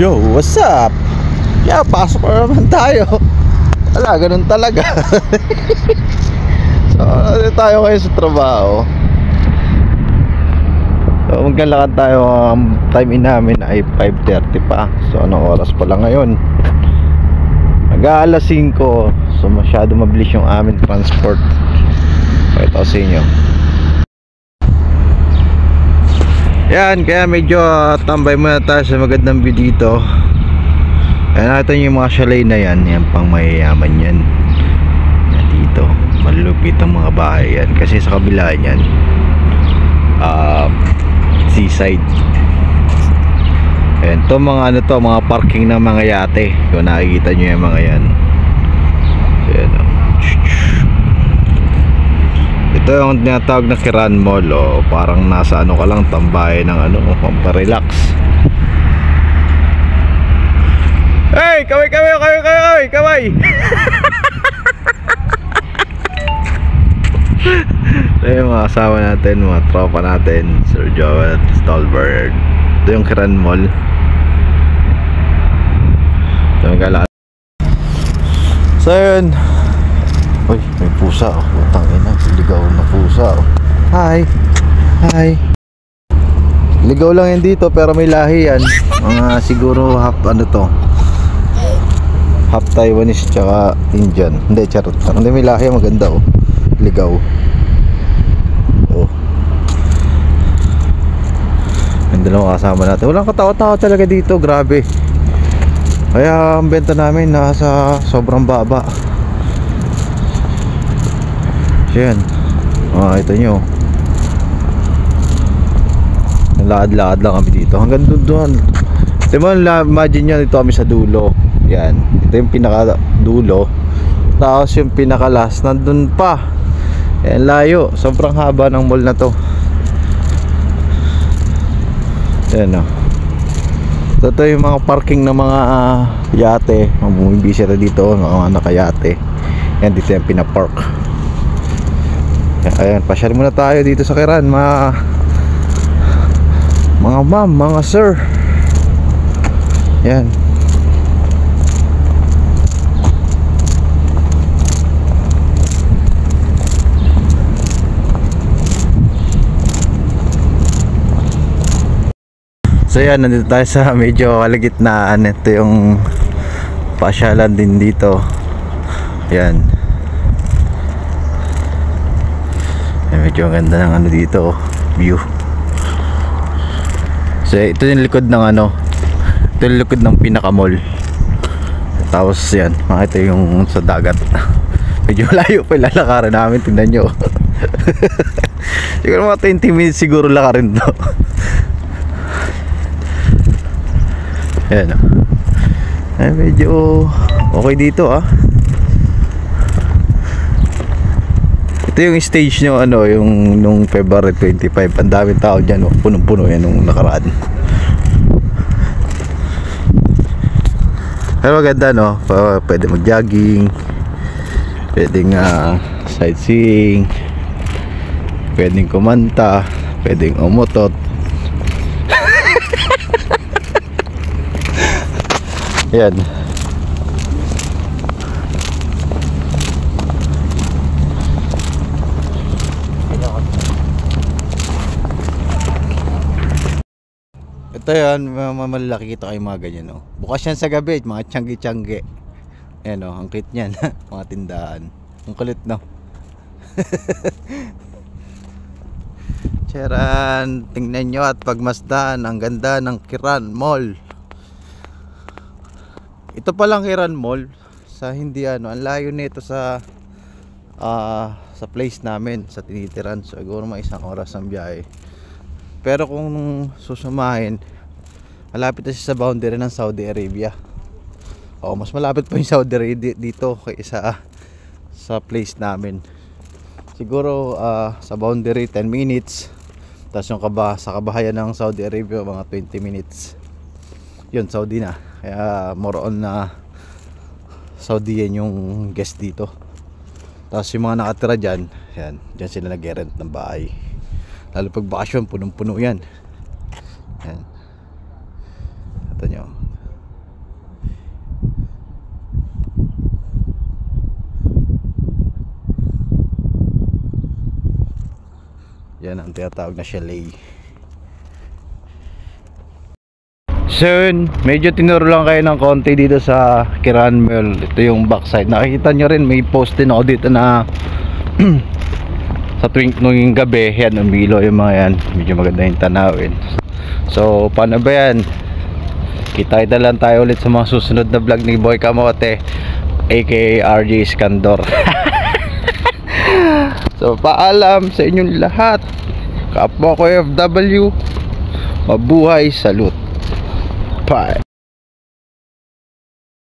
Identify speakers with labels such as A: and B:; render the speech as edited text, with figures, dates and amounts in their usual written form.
A: Yo, what's up? Yeah, pasok na naman tayo. Wala, ganun talaga. So, tayo ngayon sa trabaho. So, maglalakad tayo. Time in namin ay 5:30 pa. So, anong oras pa lang ngayon? Mag-aalas 5. So, masyado mabilis yung aming transport. Pakita ko sa inyo. Yan, kaya medyo tambay muna tayo sa magandang view dito. Ayan, natin yung mga chalet na yan. Yan pang mayayaman yan. Yan dito, malulupit ang mga bahay yan. Kasi sa kabila yan, seaside. Ayan, to mga ano to, mga parking ng mga yate. Kung nakikita nyo yung mga yan. Ayan, ito yung tinatawag na Kiran Mall, oh. Parang nasa ano ka lang, tambahay ng ano, pamparelax. Hey, kaway. Ito yung mga kasama natin, mga tropa natin, Sir Joel Stolberg. Ito yung Kiran Mall. Ito yung gala. So yun. Uy, may pusa, oh. Utang ina, ligaw na pusa, oh. Hi. Ligaw lang yan dito pero may lahi yan. Mga siguro half ano to, half Taiwanese tsaka Indian. Hindi, charot. Hindi, may lahi, maganda, oh. Ligaw. Oh. Yung dalawang kasama natin. Walang katawa-tawa talaga dito, grabe. Kaya ang benta namin nasa sobrang baba. Yan. Ito nyo. Lakad-lakad lang kami dito. Hanggang doon. Diba, imagine nyo, dito kami sa dulo. Yan. Ito yung pinaka dulo. Tapos yung pinaka last nandun pa. Yan, layo. Sobrang haba ng mall na to. Yan, o. Ito yung mga parking ng mga yate. Mga bumibisita dito, mga nakayate. Yan, dito yung pinapark. Ayan, pasyal muna tayo dito sa Kiran, mga ma'am, mga sir. Yan. So yan, nandito tayo sa medyo kalagitnaan. Ito yung pasyalan din dito. Yan. Medyo ganda ng ano dito, view. So ito yung likod ng ano, ito yung likod ng pinaka mall. Tapos yan, makita yung sa dagat. Medyo layo pa yung lalakaran namin, tingnan nyo. Siguro mga 20 minutes siguro lakarin to. Yan, ay medyo okay dito, ah. Ito yung stage nyo, ano, yung nung February 25. Ang daming tao dyan, oh. Punong-puno yan nung nakaraan. Pero maganda, no? Pwede mag-jogging, pwedeng sightseeing, pwedeng kumanta, pwedeng umutot. Yan. Ito yan, malalaki kita kayo mga ganyan, no? Bukas yan sa gabi, mga tiyanggi-tiyanggi. Ayan, no? Ang cute nyan. Mga tindahan. Ang kulit, no? Charan, tingnan nyo at pagmasdan. Ang ganda ng Kiran Mall. Ito palang Kiran Mall. Sa hindi ano, ang layo nito sa place namin, sa tinitiran. So, siguro mga 1 oras ang biyahe. Pero kung susumahin, malapit na siya sa boundary ng Saudi Arabia. O, mas malapit pa yung Saudi Arabia dito kaysa sa place namin. Siguro sa boundary 10 minutes. Tapos yung sa kabahayan ng Saudi Arabia mga 20 minutes. Yun, Saudi na. Kaya more on na Saudian yung guest dito. Tapos yung mga nakatira dyan, yan, dyan sila nag-rent ng bahay. Lalo pag bakasyon, punong-puno yan. Yan. Ito nyo. ang tinatawag na chalet. So yun, medyo tinuro lang kayo ng konti dito sa Kiran Mall. Ito yung backside. Nakikita nyo rin, may post din ako dito na sa tuwing nung gabi, yan, umilo yung mga yan. Medyo maganda yung tanawin. So paano ba yan? Kita-kita lang tayo ulit sa mga susunod na vlog ni Boy Kamote, aka RJ Iskandor. So paalam sa inyong lahat. Kapwa ko FW, mabuhay, salute. Bye.